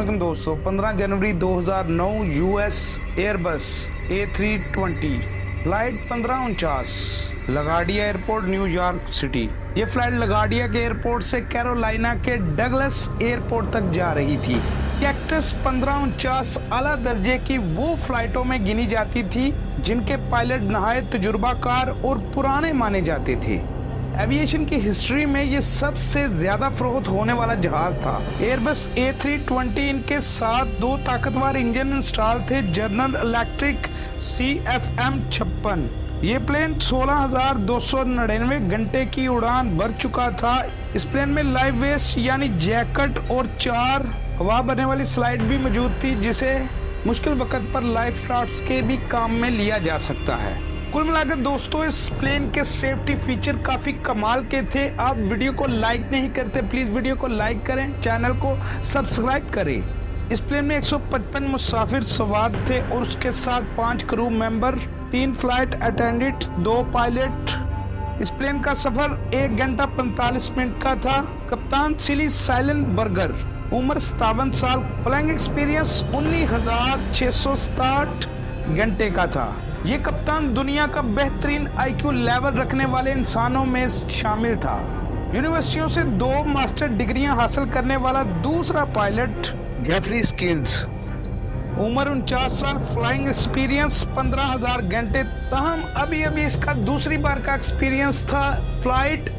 Welcome दोस्तों। 15 जनवरी 2009 US Airbus A320 flight 1549 LaGuardia airport New York city. ये फ्लाइट लगाडिया के एयरपोर्ट से कैरोलिना के डगलस एयरपोर्ट तक जा रही थी। कैक्टस 1549 आला दर्जे की वो फ्लाइटों में गिनी जाती थी जिनके पायलट नहायत तजुर्बाकार और पुराने माने जाते थे। एविएशन की हिस्ट्री में ये सबसे ज्यादा फरोख्त होने वाला जहाज था। एयरबस A320 इनके साथ 2 ताकतवर इंजन इंस्टॉल थे, जनरल इलेक्ट्रिक CFM56। ये प्लेन 16,299 घंटे की उड़ान भर चुका था। इस प्लेन में लाइव वेस्ट यानी जैकेट और 4 हवा भरने वाली स्लाइड भी मौजूद थी, जिसे मुश्किल वक्त पर लाइफ राफ्ट्स के भी काम में लिया जा सकता है। कुल मिलाकर दोस्तों इस प्लेन के सेफ्टी फीचर काफी कमाल के थे। आप वीडियो को लाइक नहीं करते, प्लीज वीडियो को लाइक करें, चैनल को सब्सक्राइब करें। इस प्लेन में 155 मुसाफिर सवार थे और उसके साथ 5 crew member, 3 flight attendant, 2 pilot. इस प्लेन का सफर 1 घंटा 45 मिनट का था। कप्तान सिली साइलेंट बर्गर, उम्र 57 साल, फ्लाइंग एक्सपीरियंस 19,667 घंटे का था। ये कप्तान दुनिया का बेहतरीन IQ लेवल रखने वाले इंसानों में शामिल था। यूनिवर्सिटियों से 2 मास्टर डिग्रियां हासिल करने वाला दूसरा पायलट जेफरी स्किल्स, उम्र 49 साल, फ्लाइंग एक्सपीरियंस 15,000 घंटे। ताहम अभी इसका दूसरी बार का एक्सपीरियंस था फ्लाइट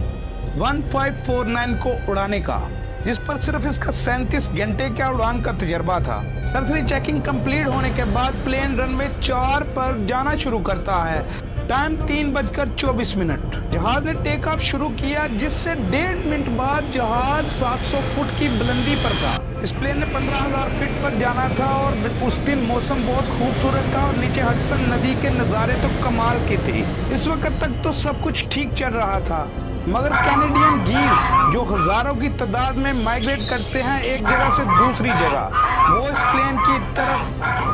1549 को उड़ाने का, जिस पर सिर्फ इसका 37 घंटे का उड़ान का तजर्बा था। सरसरी चेकिंग कंप्लीट होने के बाद प्लेन रनवे 4 पर जाना शुरू करता है। टाइम 3:24। जहाज ने टेक ऑफ शुरू किया, जिससे 1.5 मिनट बाद जहाज 700 फुट की बुलंदी पर था। इस प्लेन ने 15,000 फीट पर जाना था और उस दिन मौसम बहुत खूबसूरत था और नीचे हडसन नदी के नज़ारे तो कमाल के थे। इस वक्त तक तो सब कुछ ठीक चल रहा था, मगर कैनेडियन गीज जो हजारों की तादाद में माइग्रेट करते हैं एक जगह से दूसरी जगह, वो इस प्लेन की तरफ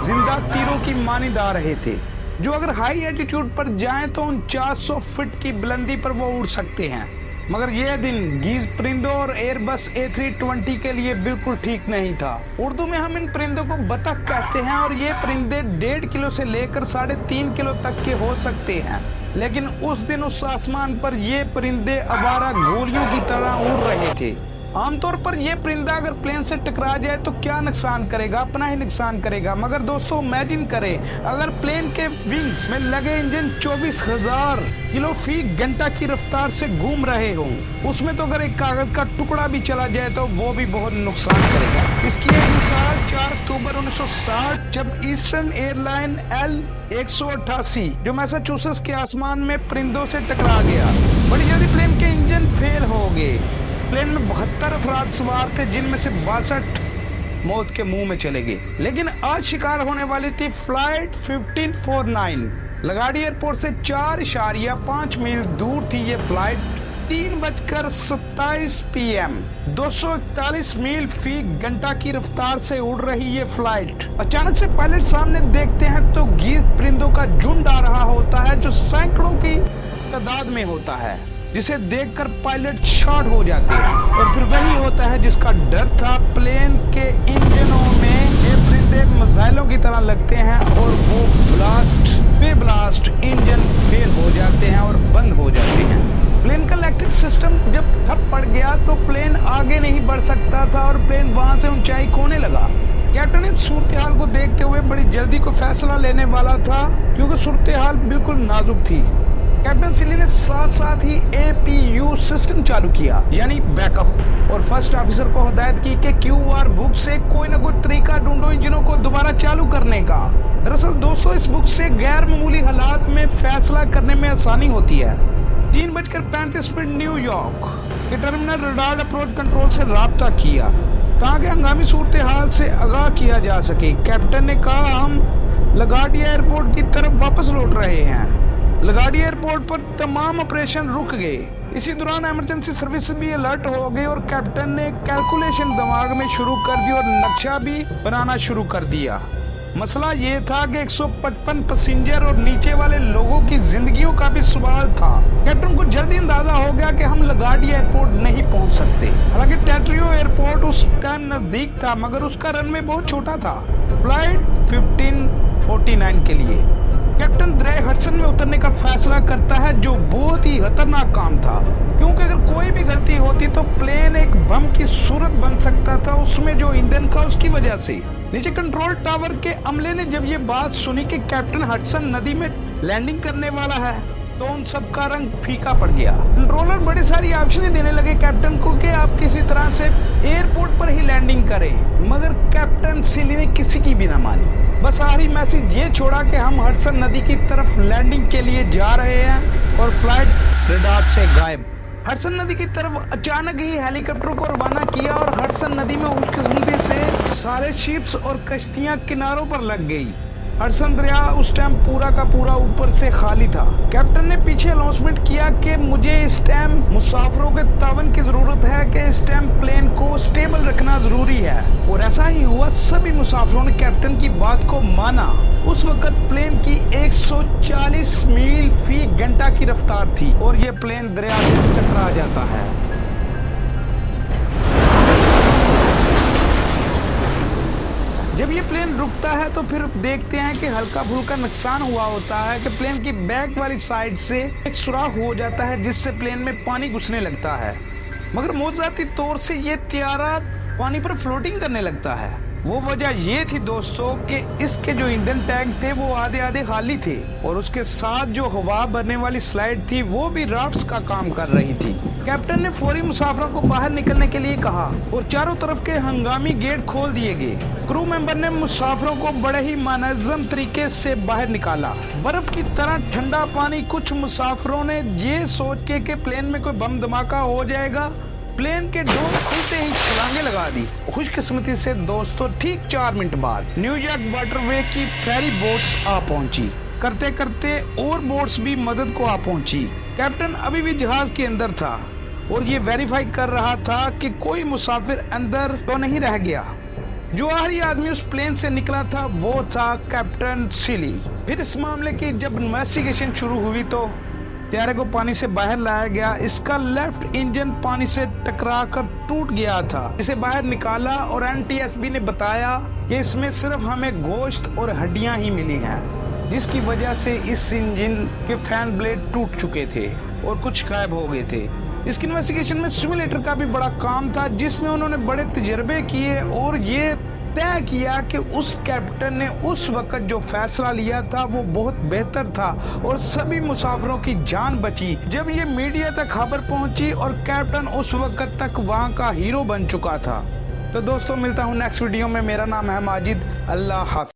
जिंदा तीरों की मानिंद आ रहे थे, जो अगर हाई एल्टीट्यूड पर जाएं तो 4900 फीट की बुलंदी पर वो उड़ सकते हैं। मगर यह दिन गीज परिंदों और एयरबस A320 के लिए बिल्कुल ठीक नहीं था। उर्दू में हम इन परिंदों को बतख कहते हैं और ये परिंदे 1.5 किलो से लेकर 3.5 किलो तक के हो सकते हैं। लेकिन उस दिन उस आसमान पर ये परिंदे आवारा गोलियों की तरह उड़ रहे थे। आमतौर पर यह परिंदा अगर प्लेन से टकरा जाए तो क्या नुकसान करेगा, अपना ही नुकसान करेगा। मगर दोस्तों इमेजिन करें अगर प्लेन के विंग्स में लगे इंजन 24,000 किलो फी घंटा की रफ्तार से घूम रहे हों, उसमें तो अगर एक कागज का टुकड़ा भी चला जाए तो वो भी बहुत नुकसान करेगा। इसकी एक मिसाल 4 अक्टूबर 1960 जब ईस्टर्न एयरलाइन L188 जो मैसाचुसेट्स के आसमान में परिंदों से टकरा गया। बड़ी जल्दी प्लेन के इंजन फेल हो गए। प्लेन में 72 अफराद सवार थे, जिनमें से 62 मौत के मुंह में चले गए। लेकिन आज शिकार होने वाली थी फ्लाइट 1549। लगाडिया एयरपोर्ट से 4.5 मील दूर थी ये फ्लाइट। 3:27 PM 241 मील फी घंटा की रफ्तार से उड़ रही ये फ्लाइट। अचानक से पायलट सामने देखते हैं तो गीज परिंदों का झुंड आ रहा होता है, जो सैकड़ों की तादाद में होता है, जिसे देखकर पायलट शॉट हो जाते हैं। और फिर वही होता है जिसका डर था। प्लेन के इंजनों में ये परिंदे मिसाइलों की तरह लगते हैं और वो ब्लास्ट पे ब्लास्ट इंजन फेल हो जाते हैं और बंद हो जाते हैं। प्लेन का इलेक्ट्रिक सिस्टम जब ठप पड़ गया तो प्लेन आगे नहीं बढ़ सकता था और प्लेन वहां से ऊंचाई खोने लगा। कैप्टन इस सूरत हाल को देखते हुए बड़ी जल्दी को फैसला लेने वाला था, क्योंकि सूरत हाल बिल्कुल नाजुक थी। कैप्टन सिली ने साथ ही APU सिस्टम चालू किया, यानी बैकअप, और फर्स्ट ऑफिसर को हिदायत की कि QR बुक से कोई ना कोई तरीका ढूंढो इंजनों को दोबारा चालू करने का। दरअसल दोस्तों इस बुक से गैर मामूली हालात में फैसला करने में आसानी होती है। 3:35 न्यूयॉर्क के टर्मिनल रडार अप्रोच कंट्रोल से राब्ता किया ताकि हंगामी सूरत हाल से आगाह किया जा सके। कैप्टन ने कहा हम लगाडिया एयरपोर्ट की तरफ वापस लौट रहे हैं। लगाडिया एयरपोर्ट पर तमाम ऑपरेशन रुक गए। इसी दौरान इमरजेंसी सर्विस भी अलर्ट हो गई और कैप्टन ने कैलकुलेशन दिमाग में शुरू कर दी और नक्शा भी बनाना शुरू कर दिया। मसला ये था कि 155 पैसेंजर और नीचे वाले लोगों की जिंदगियों का भी सवाल था। कैप्टन को जल्दी अंदाजा हो गया कि हम लगाडिया एयरपोर्ट नहीं पहुंच सकते। हालांकि टेट्रियो एयरपोर्ट उस टाइम नजदीक था, मगर उसका रनवे बहुत छोटा था। फ्लाइट 1549 के लिए कैप्टन द्रे हडसन में उतरने का फैसला करता है, जो बहुत ही खतरनाक काम था, क्योंकि अगर कोई भी गलती होती तो प्लेन एक बम की सूरत बन सकता था, उसमें जो ईंधन का उसकी वजह से। नीचे कंट्रोल टावर के अमले ने जब ये बात सुनी कि कैप्टन हडसन नदी में लैंडिंग करने वाला है, तो उन सब का रंग फीका पड़ गया। कंट्रोलर बड़ी सारी ऑप्शनें देने लगे कैप्टन को कि आप किसी तरह से एयरपोर्ट पर ही लैंडिंग करें, मगर कैप्टन सिली ने किसी की भी ना मानी। बस आखिरी मैसेज ये छोड़ा कि हम हडसन नदी की तरफ लैंडिंग के लिए जा रहे हैं, और फ्लाइट रडार से गायब। हडसन नदी की तरफ अचानक ही हेलीकॉप्टर को रवाना किया और हडसन नदी में खुशकिस्मती से सारे शिप्स और कश्तियां किनारों पर लग गई। हडसन दरिया उस टाइम पूरा का पूरा ऊपर से खाली था। कैप्टन ने पीछे अनाउंसमेंट किया कि मुझे इस टाइम मुसाफिरों के तावन की जरूरत है, कि इस टाइम प्लेन को स्टेबल रखना जरूरी है, और ऐसा ही हुआ। सभी मुसाफिरों ने कैप्टन की बात को माना। उस वक्त प्लेन की 140 मील फी घंटा की रफ्तार थी, और ये प्लेन दरिया से टकरा जाता है। जब ये प्लेन रुकता है तो फिर देखते हैं कि हल्का फुल्का नुकसान हुआ होता है कि प्लेन की बैक वाली साइड से एक सुराख हो जाता है, जिससे प्लेन में पानी घुसने लगता है। मगर मौजूदी तौर से ये त्यारा पानी पर फ्लोटिंग करने लगता है। वो वजह ये थी दोस्तों कि इसके जो ईंधन टैंक थे वो आधे आधे खाली थे, और उसके साथ जो हवा भरने वाली स्लाइड थी वो भी राफ्ट्स का काम कर रही थी। कैप्टन ने फौरी मुसाफिरों को बाहर निकलने के लिए कहा, और चारों तरफ के हंगामी गेट खोल दिए गए। क्रू मेंबर ने मुसाफिरों को बड़े ही मुनज़्ज़म तरीके से बाहर निकाला। बर्फ की तरह ठंडा पानी। कुछ मुसाफिरों ने ये सोच के कि प्लेन में कोई बम धमाका हो जाएगा, प्लेन के डोर खुलते ही छलांगे लगा दी। खुशकिस्मती से दोस्तों ठीक 4 मिनट बाद न्यूयॉर्क वाटरवे की फेरी बोट्स आ पहुंची। करते करते और बोट्स भी मदद को आ पहुंची। कैप्टन अभी भी जहाज के अंदर था, और ये वेरीफाई कर रहा था कि कोई मुसाफिर अंदर तो नहीं रह गया। जो आखिरी आदमी उस प्लेन से निकला था वो था कैप्टन सिली। फिर इस मामले की जब इन्वेस्टिगेशन शुरू हुई तो त्यारे को पानी से बाहर लाया गया। इसका लेफ्ट इंजन पानी से टकराकर टूट गया था, इसे बाहर निकाला, और एनटीएसबी ने बताया कि इसमें सिर्फ हमें गोश्त और हड्डियां ही मिली हैं, जिसकी वजह से इस इंजन के फैन ब्लेड टूट चुके थे और कुछ गायब हो गए थे। इसकी इन्वेस्टिगेशन में सिमुलेटर का भी बड़ा काम था, जिसमें उन्होंने बड़े तजर्बे किए और ये तय किया कि उस कैप्टन ने उस वक्त जो फैसला लिया था वो बहुत बेहतर था, और सभी मुसाफिरों की जान बची। जब ये मीडिया तक खबर पहुंची और कैप्टन उस वक्त तक वहां का हीरो बन चुका था। तो दोस्तों मिलता हूं नेक्स्ट वीडियो में। मेरा नाम है माजिद। अल्लाह हाफ़िज़।